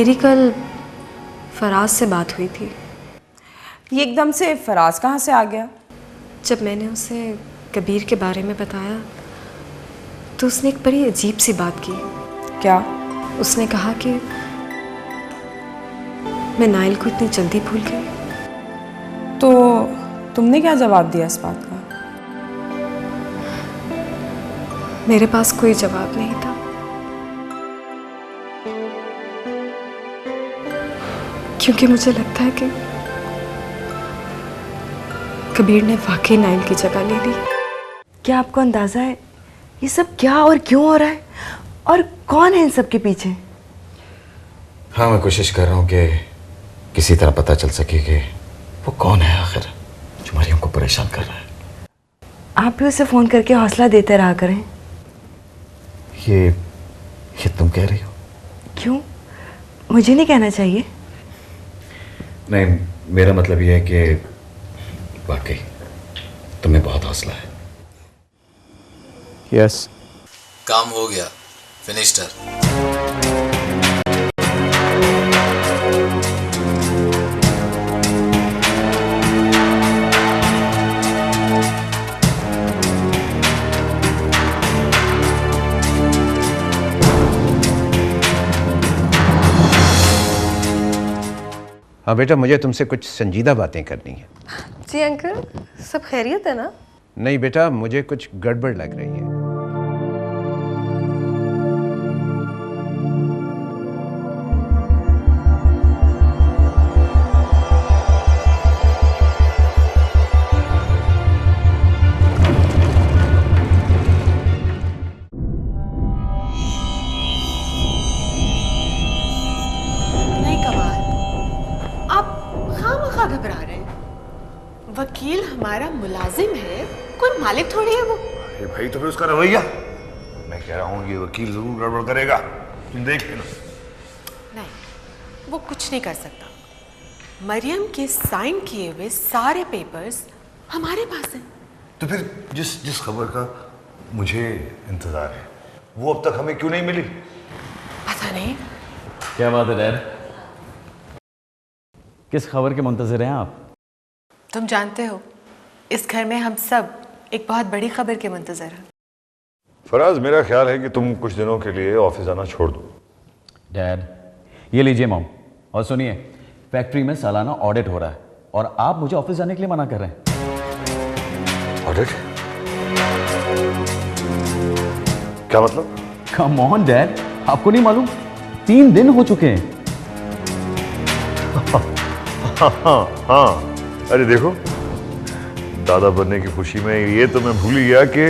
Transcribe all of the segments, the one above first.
मेरी कल फराज से बात हुई थी। ये एकदम से फराज कहाँ से आ गया? जब मैंने उसे कबीर के बारे में बताया तो उसने एक बड़ी अजीब सी बात की। क्या? उसने कहा कि मैं नाइल को इतनी जल्दी भूल गई। तो तुमने क्या जवाब दिया इस बात का? मेरे पास कोई जवाब नहीं था, क्योंकि मुझे लगता है कि कबीर ने वाकई नाइल की जगह ले ली। क्या आपको अंदाजा है ये सब क्या और क्यों हो रहा है, और कौन है इन सब के पीछे? हाँ, मैं कोशिश कर रहा हूँ कि किसी तरह पता चल सके कि वो कौन है आखिर जो मरियम को परेशान कर रहा है। आप भी उसे फोन करके हौसला देते रहा करें। ये तुम कह रही हो? क्यों, मुझे नहीं कहना चाहिए? नहीं, मेरा मतलब ये है कि वाकई तुम्हें बहुत हौसला है। यस, काम हो गया, फिनिश्ड। हाँ बेटा, मुझे तुमसे कुछ संजीदा बातें करनी है। जी अंकल, सब खैरियत है ना? नहीं बेटा, मुझे कुछ गड़बड़ लग रही है। घबरा रहे हैं। वकील हमारा मुलाजिम है, कोई मालिक थोड़ी है वो। अरे भाई, तो फिर उसका रवैया। मैं कह रहा हूँ ये वकील जरूर गड़बड़ करेगा, तुम देख लेना। नहीं, वो कुछ नहीं कर सकता। मरियम के साइन किए हुए सारे पेपर्स हमारे पास हैं। तो फिर जिस खबर का मुझे इंतजार है वो अब तक हमें क्यों नहीं मिली? पता नहीं। क्या बात है डैड, किस खबर के मुंतज़िर हैं आप? तुम जानते हो, इस घर में हम सब एक बहुत बड़ी खबर के मुंतज़िर हैं। फराज, मेरा ख्याल है कि तुम कुछ दिनों के लिए ऑफिस आना छोड़ दो। डैड, ये लीजिए मॉम, और सुनिए, फैक्ट्री में सालाना ऑडिट हो रहा है और आप मुझे ऑफिस जाने के लिए मना कर रहे हैं। ऑडिट? क्या मतलब? कम ऑन डैड, आपको नहीं मालूम? 3 दिन हो चुके हैं। हाँ, अरे देखो, दादा बनने की खुशी में ये तो मैं भूल ही गया कि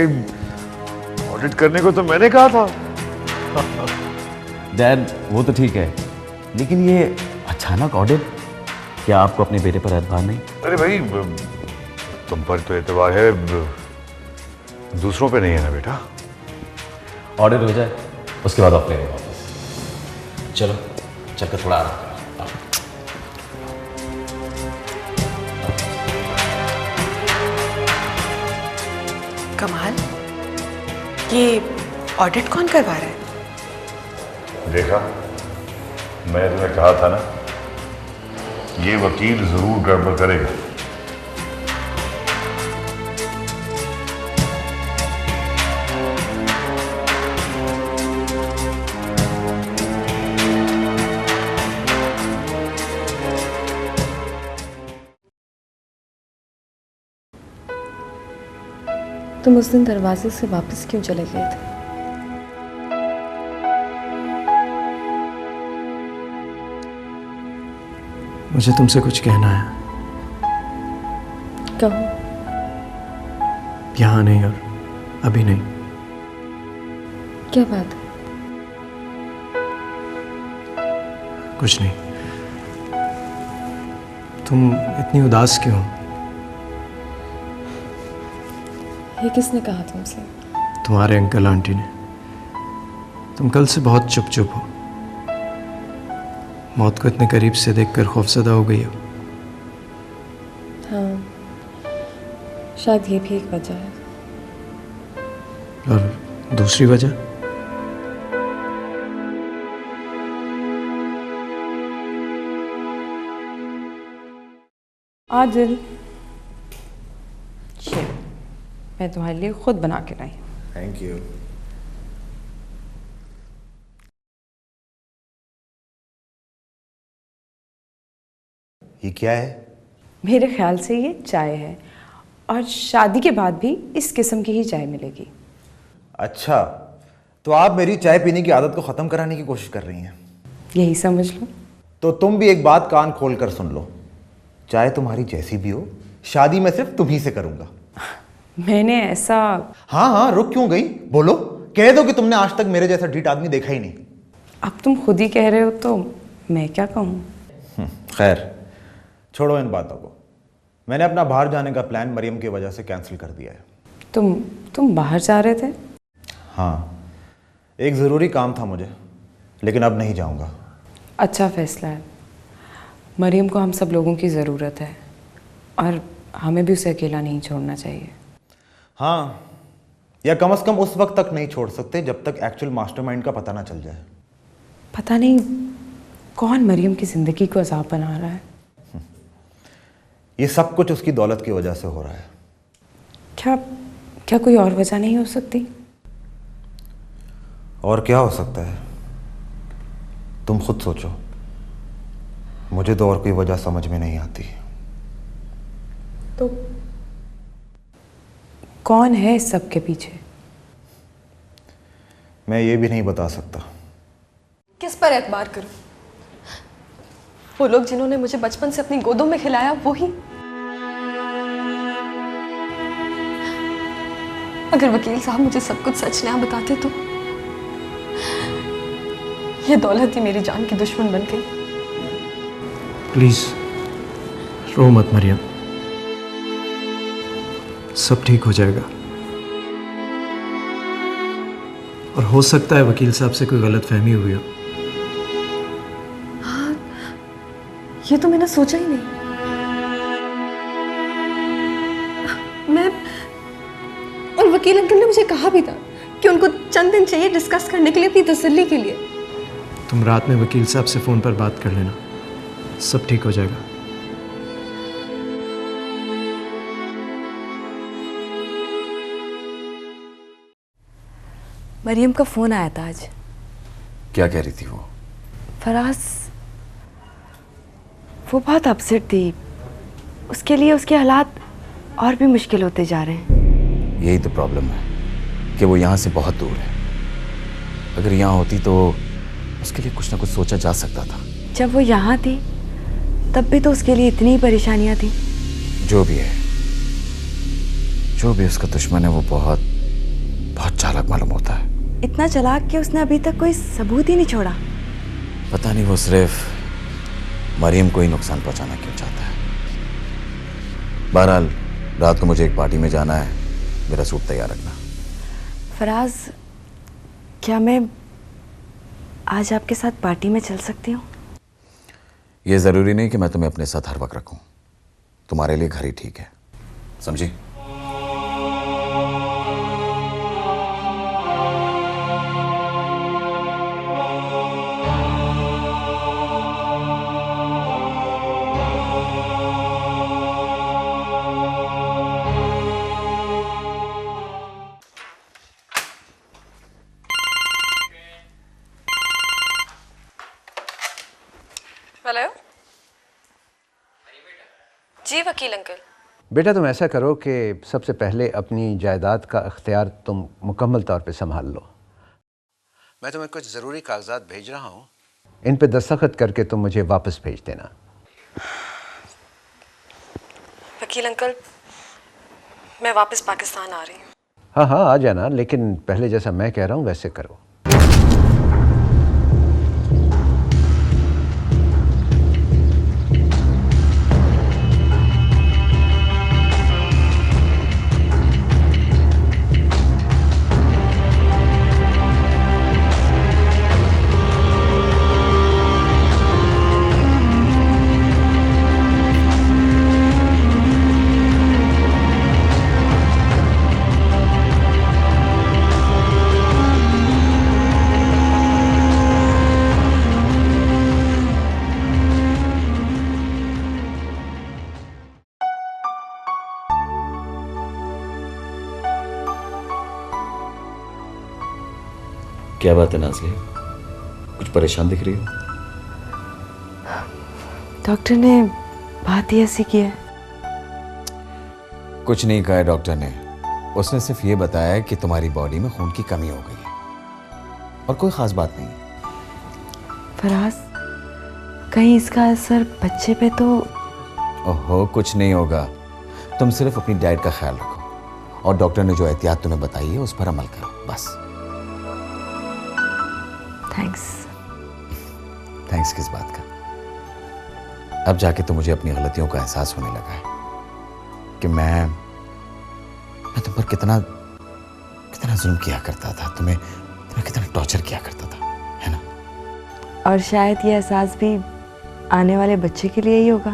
ऑडिट करने को तो मैंने कहा था। डैड, वो तो ठीक है, लेकिन ये अचानक ऑडिट, क्या आपको अपने बेटे पर एतबार नहीं? अरे भाई, तुम पर तो एतबार है, दूसरों पे नहीं है ना बेटा। ऑडिट हो जाए उसके बाद आप ले लेंगे ऑफिस। चलो चलकर थोड़ा आराम करो। कमाल, ये ऑडिट कौन करवा रहा है? देखा, मैं तुम्हें कहा था ना, ये वकील जरूर गड़बड़ करेगा। तुम उस दिन दरवाजे से वापस क्यों चले गए थे? मुझे तुमसे कुछ कहना है। कहो। यहाँ नहीं और अभी नहीं। क्या बात है? कुछ नहीं। तुम इतनी उदास क्यों हो? ये किसने कहा तुमसे? तुम्हारे अंकल आंटी ने। तुम कल से बहुत चुप चुप हो। मौत को इतने करीब से देखकर खौफजदा हो गई हो। हाँ, शायद ये भी एक वजह है। और दूसरी वजह? आदिल, ये मैं तुम्हारे लिए खुद बना के लाई। Thank you. ये क्या है? मेरे ख्याल से ये चाय है, और शादी के बाद भी इस किस्म की ही चाय मिलेगी। अच्छा, तो आप मेरी चाय पीने की आदत को ख़त्म कराने की कोशिश कर रही हैं? यही समझ लो। तो तुम भी एक बात कान खोल कर सुन लो, चाहे तुम्हारी जैसी भी हो, शादी मैं सिर्फ तुम्ही से करूंगा। मैंने ऐसा... हाँ हाँ, रुक क्यों गई? बोलो, कह दो कि तुमने आज तक मेरे जैसा ढीठ आदमी देखा ही नहीं। अब तुम खुद ही कह रहे हो तो मैं क्या कहूँ। खैर, छोड़ो इन बातों को। मैंने अपना बाहर जाने का प्लान मरियम की वजह से कैंसिल कर दिया है। तुम बाहर जा रहे थे? हाँ, एक ज़रूरी काम था मुझे, लेकिन अब नहीं जाऊंगा। अच्छा फैसला है। मरियम को हम सब लोगों की ज़रूरत है, और हमें भी उसे अकेला नहीं छोड़ना चाहिए। हाँ, या कम से कम उस वक्त तक नहीं छोड़ सकते जब तक एक्चुअल मास्टरमाइंड का पता ना चल जाए। पता नहीं कौन मरियम की ज़िंदगी को अज़ाब बना रहा है। ये सब कुछ उसकी दौलत की वजह से हो रहा है। क्या कोई और वजह नहीं हो सकती? और क्या हो सकता है, तुम खुद सोचो। मुझे तो और कोई वजह समझ में नहीं आती। तो कौन है इस सब के पीछे? मैं ये भी नहीं बता सकता। किस पर एतबार करूं? वो लोग जिन्होंने मुझे बचपन से अपनी गोदों में खिलाया, वही। अगर वकील साहब मुझे सब कुछ सच ना बताते तो ये दौलत ही मेरी जान की दुश्मन बन गई। प्लीज रो मत मरियम, सब ठीक हो जाएगा। और हो सकता है वकील साहब से कोई गलत फहमी हुई हो। हाँ, ये तो मैंने सोचा ही नहीं। मैं और वकील अंकल ने मुझे कहा भी था कि उनको चंद दिन चाहिए डिस्कस करने के लिए, अपनी तसल्ली के लिए। तुम रात में वकील साहब से फ़ोन पर बात कर लेना, सब ठीक हो जाएगा। मरियम का फ़ोन आया था आज। क्या कह रही थी वो? फराज, वो बहुत अपसेट थी। उसके लिए उसके हालात और भी मुश्किल होते जा रहे हैं। यही तो प्रॉब्लम है कि वो यहाँ से बहुत दूर है। अगर यहाँ होती तो उसके लिए कुछ ना कुछ सोचा जा सकता था। जब वो यहाँ थी तब भी तो उसके लिए इतनी परेशानियाँ थी। जो भी है, जो भी उसका दुश्मन है, वो बहुत बहुत चालाक मालूम होता है। इतना चालाक कि उसने अभी तक कोई सबूत ही नहीं छोड़ा। पता नहीं वो सिर्फ मरियम को ही नुकसान पहुंचाना क्यों चाहता है। बहरहाल रात को मुझे एक पार्टी में जाना है, मेरा सूट तैयार रखना। फराज, क्या मैं आज आपके साथ पार्टी में चल सकती हूँ? ये ज़रूरी नहीं कि मैं तुम्हें अपने साथ हर वक्त रखूं। तुम्हारे लिए घर ही ठीक है, समझी? हेलो जी वकील अंकल। बेटा तुम ऐसा करो कि सबसे पहले अपनी जायदाद का इख्तियार तुम मुकम्मल तौर पे संभाल लो। मैं तुम्हें कुछ ज़रूरी कागजात भेज रहा हूँ, इन पे दस्तखत करके तुम मुझे वापस भेज देना। वकील अंकल, मैं वापस पाकिस्तान आ रही हूँ। हाँ हाँ आ जाना, लेकिन पहले जैसा मैं कह रहा हूँ वैसे करो। क्या बात है नाज़िया, कुछ परेशान दिख रही हो? डॉक्टर ने बात ही ऐसी की है। कुछ नहीं कहा है डॉक्टर ने, उसने सिर्फ ये बताया कि तुम्हारी बॉडी में खून की कमी हो गई है और कोई खास बात नहीं। फराज, कहीं इसका असर बच्चे पे तो? ओहो, कुछ नहीं होगा, तुम सिर्फ अपनी डाइट का ख्याल रखो और डॉक्टर ने जो एहतियात तुम्हें बताई है उस पर अमल करो, बस। थैंक्स किस बात का? अब जाके तो मुझे अपनी गलतियों का एहसास होने लगा है कि मैं तुम पर कितना जुल्म किया करता था, तुम्हें कितना टॉर्चर किया करता था, है ना? और शायद ये एहसास भी आने वाले बच्चे के लिए ही होगा।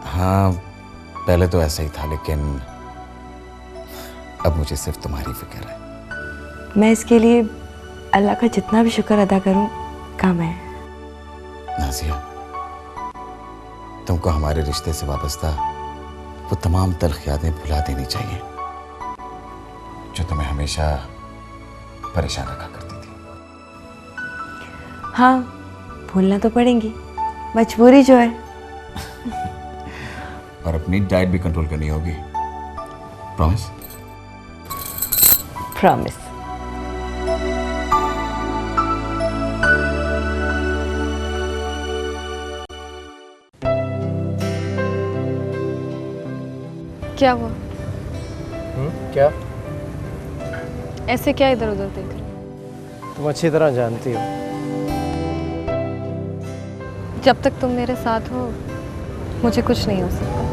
हाँ, पहले तो ऐसा ही था, लेकिन अब मुझे सिर्फ तुम्हारी फिक्र है। मैं इसके लिए अल्लाह का जितना भी शुक्र अदा करूं कम है। नाज़िया, तुमको हमारे रिश्ते से वाबस्ता वो तमाम तल्ख यादें भुला देनी चाहिए जो तुम्हें हमेशा परेशान रखा करती थी। हाँ, भूलना तो पड़ेंगी, मजबूरी जो है। और अपनी डाइट भी कंट्रोल करनी होगी, प्रॉमिस? प्रॉमिस। क्या हुआ? क्या? ऐसे क्या इधर उधर देख रहे? तुम अच्छी तरह जानती हो। जब तक तुम मेरे साथ हो मुझे कुछ नहीं हो सकता।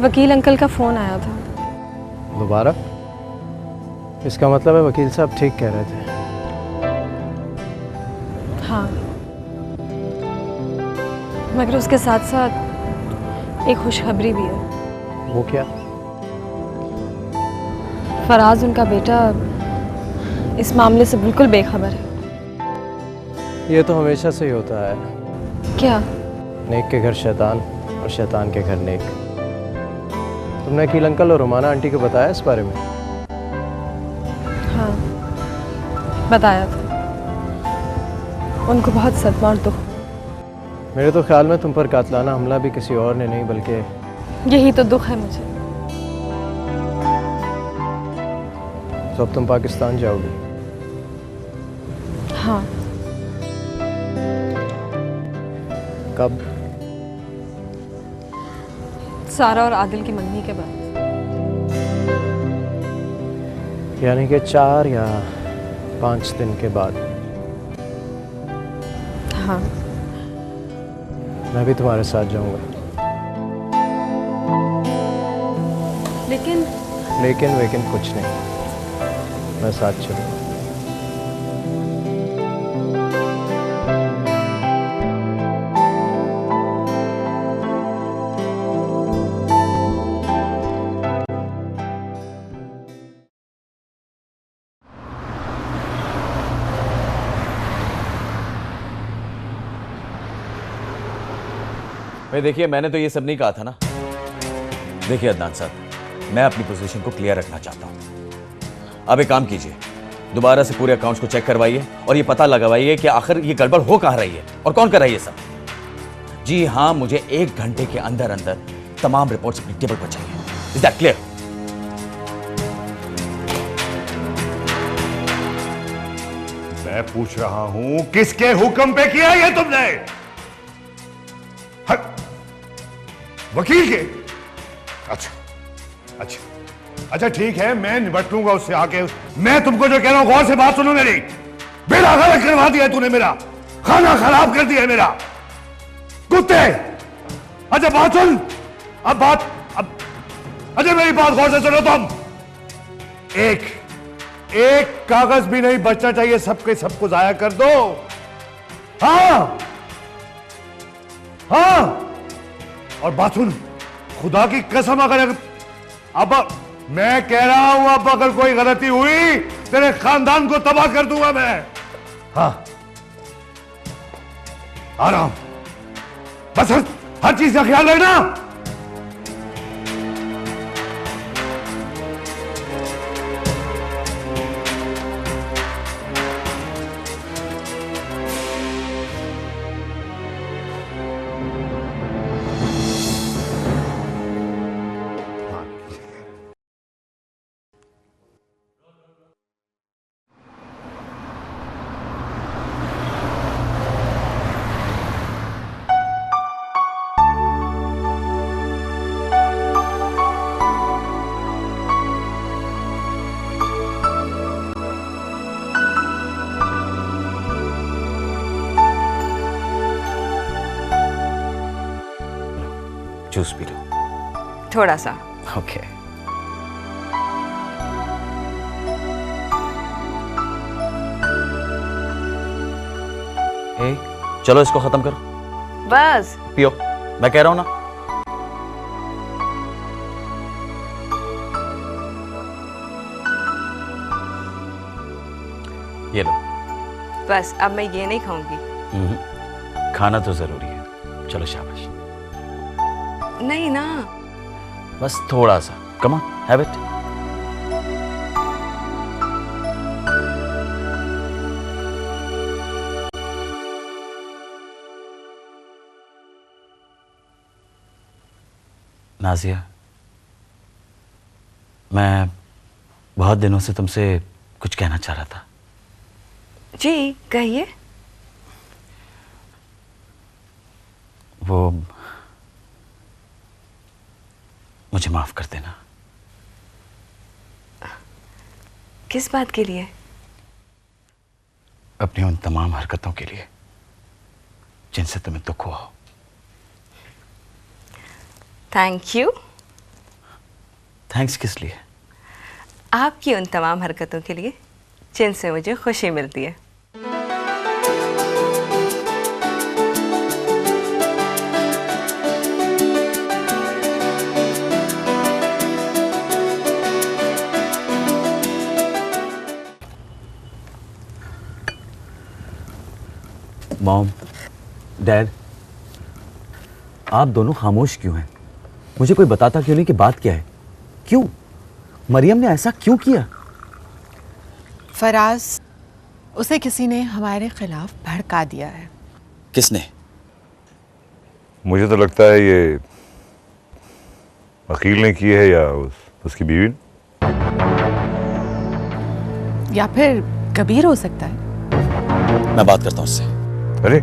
वकील अंकल का फोन आया था। दोबारा? इसका मतलब है वकील साहब ठीक कह रहे थे। हाँ, मगर उसके साथ साथ एक खुशखबरी भी है। वो क्या? फराज, उनका बेटा, इस मामले से बिल्कुल बेखबर है। ये तो हमेशा से ही होता है। क्या? नेक के घर शैतान और शैतान के घर नेक। तुमने अकील अंकल और रुमाना आंटी को बताया इस बारे में? हाँ, बताया था। उनको बहुत सदमा और दुख। मेरे तो ख्याल में तुम पर कातलाना हमला भी किसी और ने नहीं बल्कि यही तो दुख है मुझे। तो अब तुम पाकिस्तान जाओगी? हाँ। कब? सारा और आदिल की मंगनी के बाद। यानी कि 4 या 5 दिन के बाद? हाँ। मैं भी तुम्हारे साथ जाऊंगा। लेकिन कुछ नहीं, मैं साथ चलूंगा। भाई देखिए, मैंने तो ये सब नहीं कहा था ना। देखिए अदनान साहब, मैं अपनी पोजीशन को क्लियर रखना चाहता हूं। अब एक काम कीजिए, दोबारा से पूरे अकाउंट्स को चेक करवाइए और ये पता लगवाइए कि आखिर ये गड़बड़ हो कहां रही है और कौन कर रहा है ये सब। जी हाँ, मुझे 1 घंटे के अंदर अंदर तमाम रिपोर्ट्स अपनी टेबल पर चाहिए। Is that clear? मैं पूछ रहा हूं, किसके हुक्म पे किया ये तुमने? वकील के? अच्छा ठीक है, मैं निपट लूंगा उससे आके। मैं तुमको जो कह रहा हूं गौर से बात सुनो मेरी। बेड़ा गलत करवा दिया तूने, मेरा खाना खराब कर दिया मेरा, कुत्ते। अच्छा बात सुन, अब अच्छा मेरी बात गौर से सुनो तुम। एक कागज भी नहीं बचना चाहिए, सबके सबको जाया कर दो। हाँ, और बात सुन, खुदा की कसम, अगर अब मैं कह रहा हूं, अब अगर कोई गलती हुई तेरे खानदान को तबाह कर दूंगा मैं। हाँ, आ रहा हूं, बस हर चीज का ख्याल रखना। Juice P low. थोड़ा सा। ओके। ए, चलो इसको खत्म करो। बस। पियो, मैं कह रहा हूं ना। ये लो। बस अब मैं ये नहीं खाऊंगी। खाना तो जरूरी है। चलो शाबाश। नहीं ना। बस थोड़ा सा। Come on, have it. Nazia, मैं बहुत दिनों से तुमसे कुछ कहना चाह रहा था। जी कहिए। वो मुझे माफ कर देना। किस बात के लिए? अपनी उन तमाम हरकतों के लिए जिनसे तुम्हें दुख हुआ हो। Thank you. थैंक्स किस लिए? आपकी उन तमाम हरकतों के लिए जिनसे मुझे खुशी मिलती है। मॉम, डैड, आप दोनों खामोश क्यों हैं? मुझे कोई बताता क्यों नहीं कि बात क्या है? क्यों मरियम ने ऐसा क्यों किया? फराज, उसे किसी ने हमारे खिलाफ भड़का दिया है। किसने? मुझे तो लगता है ये वकील ने की है या उसकी बीवी ने। या फिर कबीर हो सकता है। मैं बात करता हूँ उससे। अरे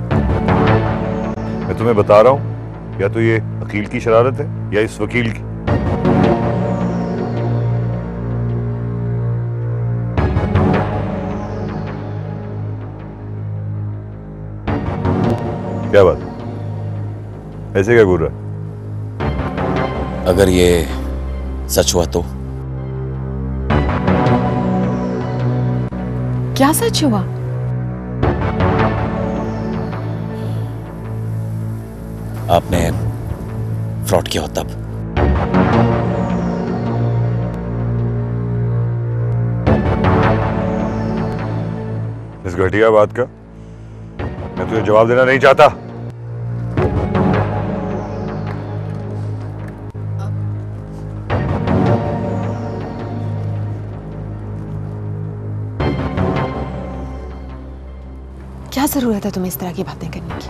मैं तुम्हें बता रहा हूं, या तो ये वकील की शरारत है या इस वकील की। क्या बात, ऐसे क्या घूर रहा है? अगर ये सच हुआ तो? क्या सच हुआ? आपने फ्रॉड किया हो तब। इस घटिया बात का मैं तुझे जवाब देना नहीं चाहता। क्या जरूरत है तुम्हें इस तरह की बातें करने की?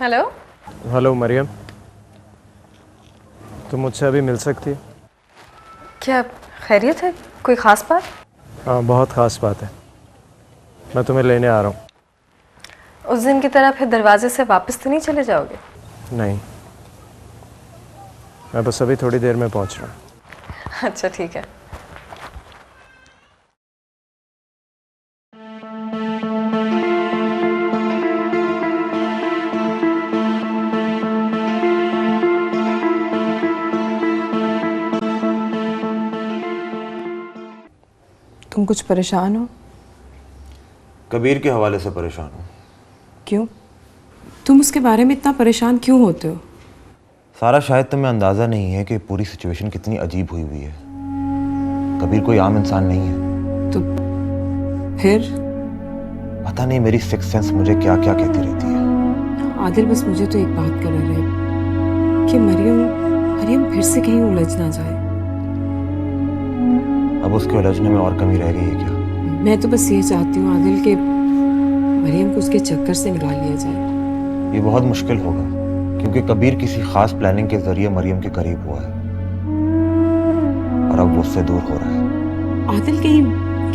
हेलो। हेलो मरियम, तुम मुझसे अभी मिल सकती हो? क्या खैरियत है? कोई ख़ास बात? हाँ, बहुत ख़ास बात है। मैं तुम्हें लेने आ रहा हूँ। उस दिन की तरह फिर दरवाजे से वापस तो नहीं चले जाओगे? नहीं, मैं बस अभी थोड़ी देर में पहुँच रहा हूँ। अच्छा ठीक है। तुम कुछ परेशान हो? कबीर के हवाले से परेशान हूँ। क्यों? तुम उसके बारे में इतना परेशान क्यों होते हो? सारा, शायद तुम्हें अंदाज़ा नहीं है कि पूरी सिचुएशन कितनी अजीब हुई हुई है। कबीर कोई आम इंसान नहीं है। तो फिर? पता नहीं मेरी सिक्स सेंस मुझे क्या क्या कहती रहती है। आदिल, बस मुझे तो एक बात कर रहे कि मरियम फिर से कहीं उलझ ना जाए। अब उसके उलझने में और कमी रह गई है क्या? मैं तो बस ये चाहती हूँ आदिल कि मरियम को उसके चक्कर से निकाल लिया जाए। ये बहुत मुश्किल होगा, क्योंकि कबीर किसी खास प्लानिंग के जरिए मरियम के करीब हुआ है और अब वो उससे दूर हो रहा है। आदिल,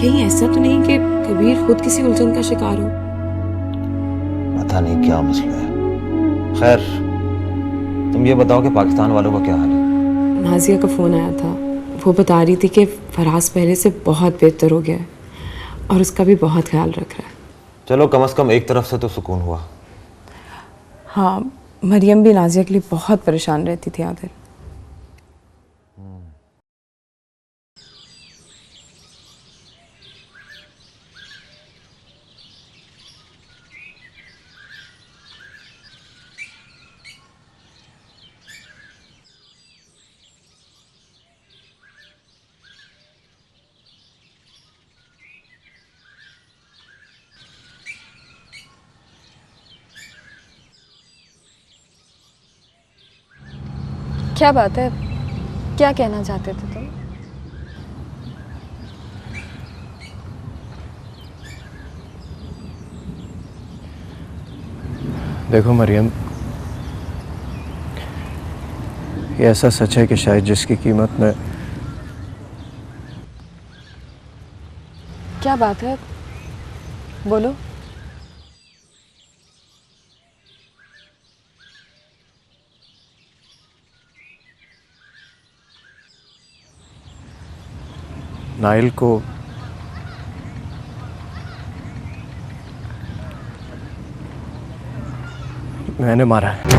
कहीं ऐसा तो नहीं कि कबीर खुद किसी उलझन का शिकार हो? पता नहीं क्या मसला है। खैर, तुम ये बताओ कि पाकिस्तान वालों का क्या हाल है? नाजिया का फ़ोन आया था। वो बता रही थी कि फराज पहले से बहुत बेहतर हो गया है और उसका भी बहुत ख्याल रख रहा है। चलो, कम से कम एक तरफ से तो सुकून हुआ। हाँ, मरियम भी नाजिया के लिए बहुत परेशान रहती थी आदिल। क्या बात है? क्या कहना चाहते थे तुम? देखो मरियम, ये ऐसा सच है कि शायद जिसकी कीमत में... क्या बात है? बोलो। नाइल को मैंने मारा है।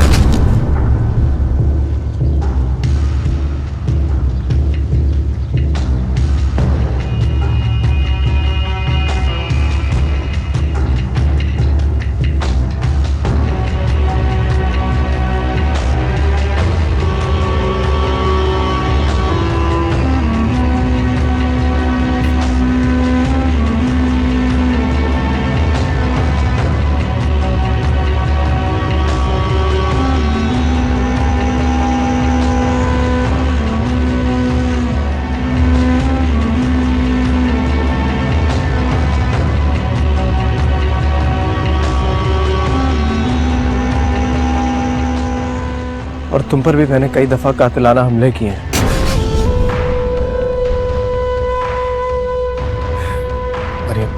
और तुम पर भी मैंने कई दफा कातिलाना हमले किए हैं। मरियम,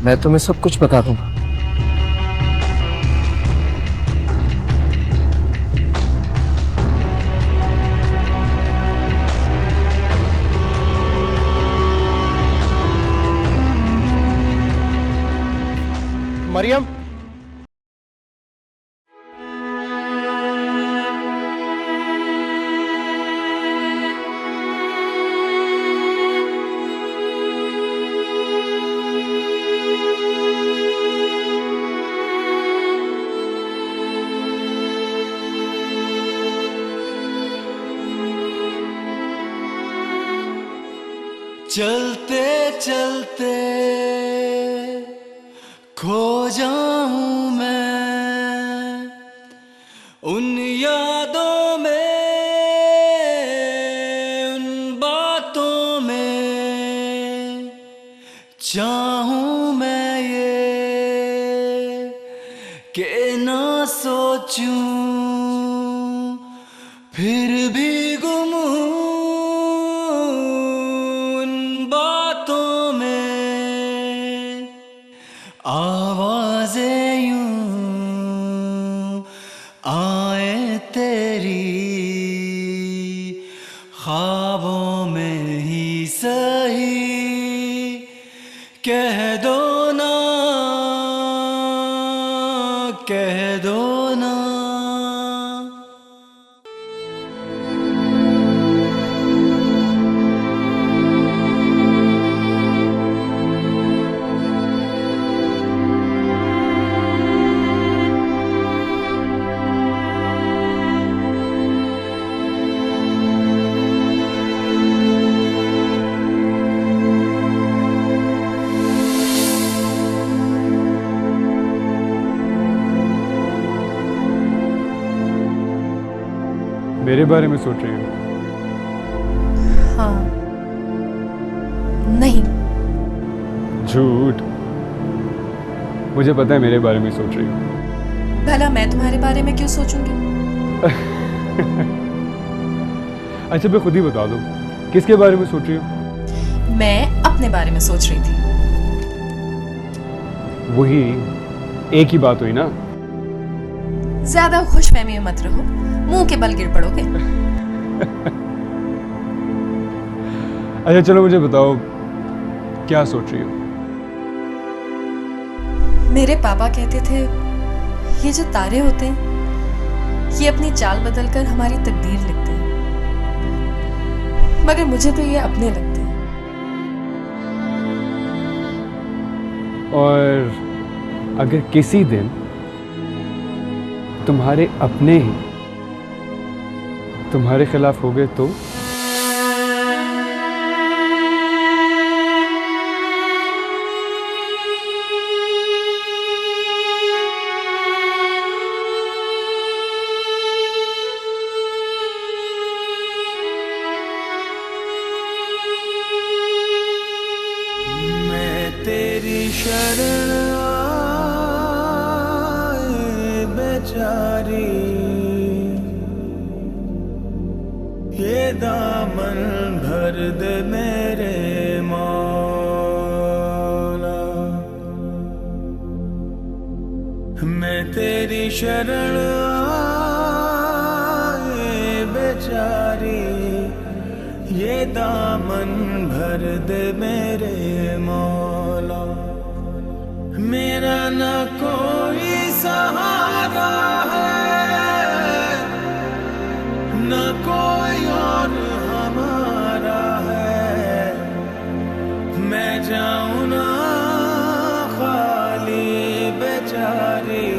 मैं तुम्हें सब कुछ बता दूंगा। मरियम, चलते चलते खो जाऊं मैं उन यादों में, उन बातों में। चाहूं मैं ये कि ना सोचूं, फिर भी गुम हूं उन बातों में। आवाज़ें यूं आए तेरी, ख्वाबों में ही सही। कह दो ना, कह दो ना। मेरे बारे में सोच रही हो? हाँ। नहीं। झूठ। मुझे पता है मेरे बारे में सोच रही हो। भला मैं तुम्हारे बारे में क्यों सोचूंगी? अच्छा मैं खुद ही बता दो, किसके बारे में सोच रही हो? मैं अपने बारे में सोच रही थी। वही एक ही बात हुई ना। ज्यादा खुशफहमी में मत रहो, मुंह के बल गिर पड़ोगे। अच्छा चलो मुझे बताओ, क्या सोच रही हो? मेरे पापा कहते थे ये जो तारे होते हैं ये अपनी चाल बदलकर हमारी तकदीर लिखते हैं, मगर मुझे तो ये अपने लगते हैं। और अगर किसी दिन तुम्हारे अपने ही तुम्हारे खिलाफ हो गए तो? मैं तेरी शरण आए बेचारी, ये दामन भर दे मेरे मौला। मैं तेरी शरण आए बेचारी, ये दामन भर दे मेरे मौला। मेरा न कोई सहारा है, न कोई और हमारा है। मैं जाऊं ना खाली बेचारी,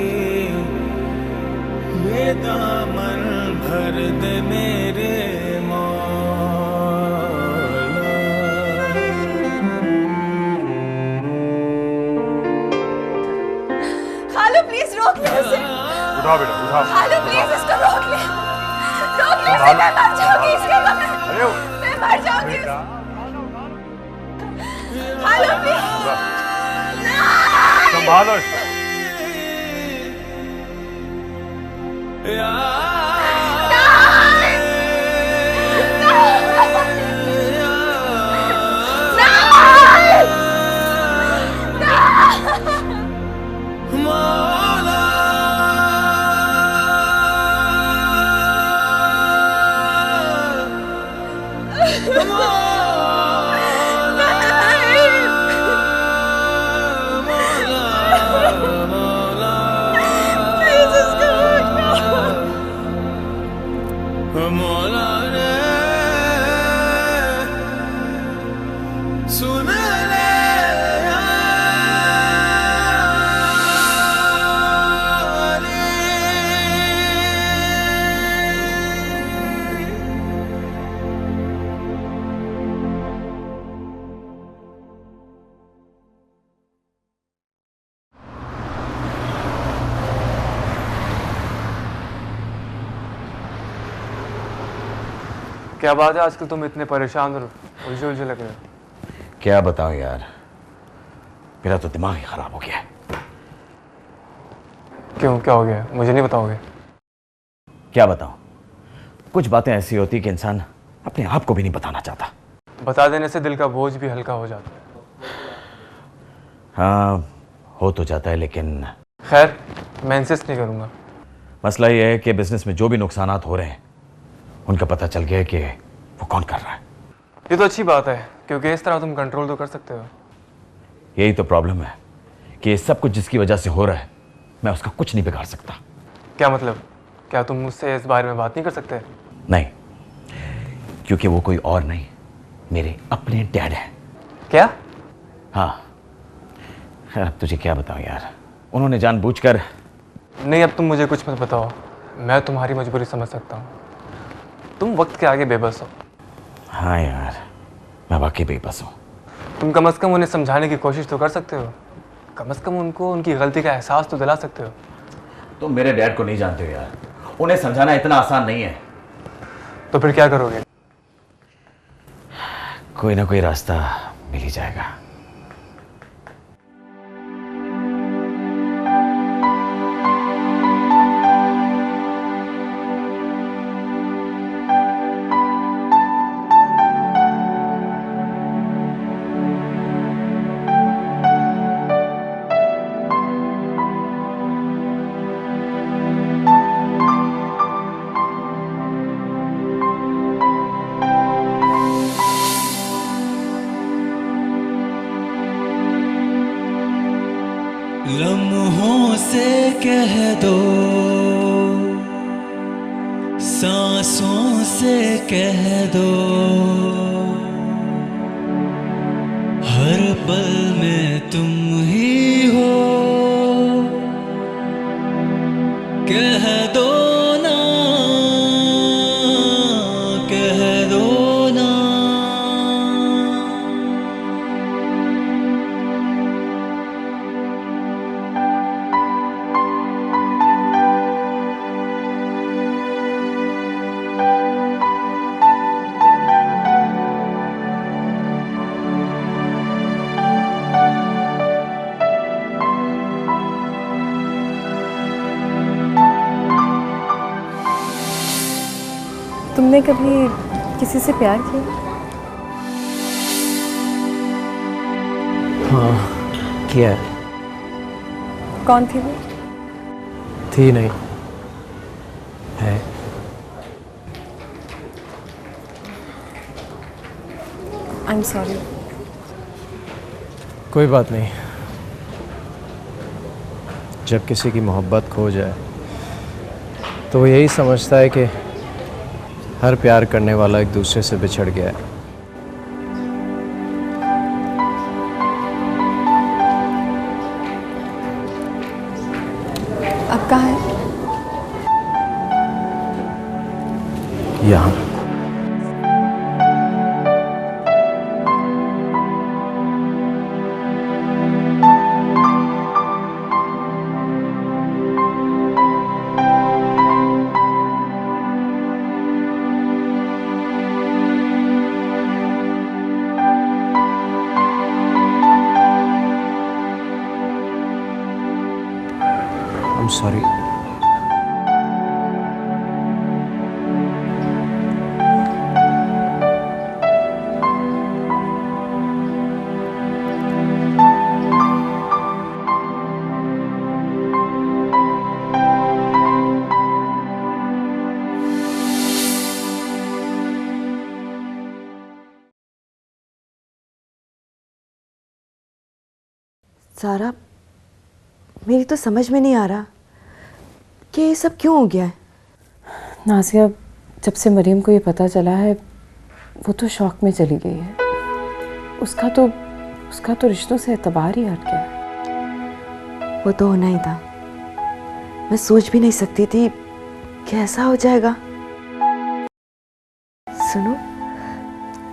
ये दामन भर दे मेरे खालू प्लीज रोक ले उसे। उठा बेटा उठा। खालू प्लीज इसको रोक ले, रोक ले इसे, मैं मर जाऊंगी इसके बगैर, मैं मर जाऊंगी। खालू प्लीज संभालो इसको। मौला रे सुन ले क्या बात है, आजकल तुम इतने परेशान और उलझे उलझे लग रहे हो? क्या बताऊं यार, मेरा तो दिमाग ही खराब हो गया है। क्यों, क्या हो गया? मुझे नहीं बताओगे? क्या बताऊं, कुछ बातें ऐसी होती कि इंसान अपने आप को भी नहीं बताना चाहता। बता देने से दिल का बोझ भी हल्का हो जाता है। हाँ हो तो जाता है, लेकिन खैर मैं इंसिस्ट नहीं करूँगा। मसला ये है कि बिजनेस में जो भी नुकसानात हो रहे हैं उनका पता चल गया कि वो कौन कर रहा है। ये तो अच्छी बात है, क्योंकि इस तरह तुम कंट्रोल तो कर सकते हो। यही तो प्रॉब्लम है कि सब कुछ जिसकी वजह से हो रहा है मैं उसका कुछ नहीं बिगाड़ सकता। क्या मतलब? क्या तुम मुझसे इस बारे में बात नहीं कर सकते? नहीं, क्योंकि वो कोई और नहीं, मेरे अपने डैड हैं। क्या? हाँ, अब तुझे क्या बताऊं यार, उन्होंने जानबूझकर। नहीं, अब तुम मुझे कुछ मत बताओ, मैं तुम्हारी मजबूरी समझ सकता हूँ। तुम वक्त के आगे बेबस हो। हाँ यार, मैं वाकई बेबस हूँ। तुम कम से कम उन्हें समझाने की कोशिश तो कर सकते हो, कम से कम उनको उनकी गलती का एहसास तो दिला सकते हो। तुम मेरे डैड को नहीं जानते हो यार, उन्हें समझाना इतना आसान नहीं है। तो फिर क्या करोगे? कोई ना कोई रास्ता मिल ही जाएगा। लम्हों से कह दो, सांसों से कह दो, हर पल में तुम ही हो, कह दो ना, कह दो ना। तुमने कभी किसी से प्यार किया? हाँ, किया है। कौन थी वो? थी नहीं, है। I am sorry. कोई बात नहीं। जब किसी की मोहब्बत खो जाए तो वो यही समझता है कि हर प्यार करने वाला एक दूसरे से बिछड़ गया है। अब कहाँ है? यहाँ। I'm sorry. सारा, मेरी तो समझ में नहीं आ रहा कि ये सब क्यों हो गया है। नाज़िया, जब से मरीम को ये पता चला है वो तो शौक में चली गई है। उसका तो रिश्तों से एतबार ही हट गया है। वो तो होना ही था। मैं सोच भी नहीं सकती थी कि ऐसा हो जाएगा। सुनो,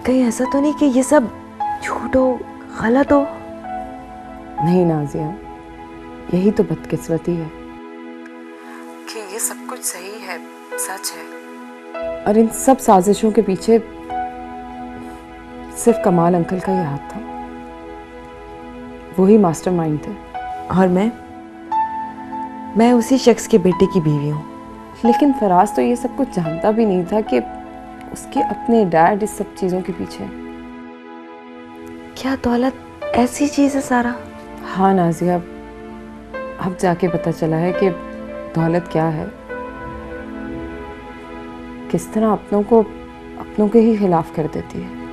कहीं ऐसा तो नहीं कि ये सब झूठ हो, गलत हो? नहीं नाज़िया, यही तो बदकिस्मती है कि ये सब कुछ सही है, सच है, और इन सब साजिशों के पीछे सिर्फ कमाल अंकल का ही हाथ था। वही मास्टरमाइंड थे। और मैं उसी शख्स के बेटे की बीवी हूँ। लेकिन फराज तो ये सब कुछ जानता भी नहीं था कि उसके अपने डैड इस सब चीज़ों के पीछे। क्या दौलत ऐसी चीज़ है सारा? हाँ नाज़िया, अब जाके पता चला है कि दौलत क्या है, किस तरह अपनों के ही खिलाफ कर देती है।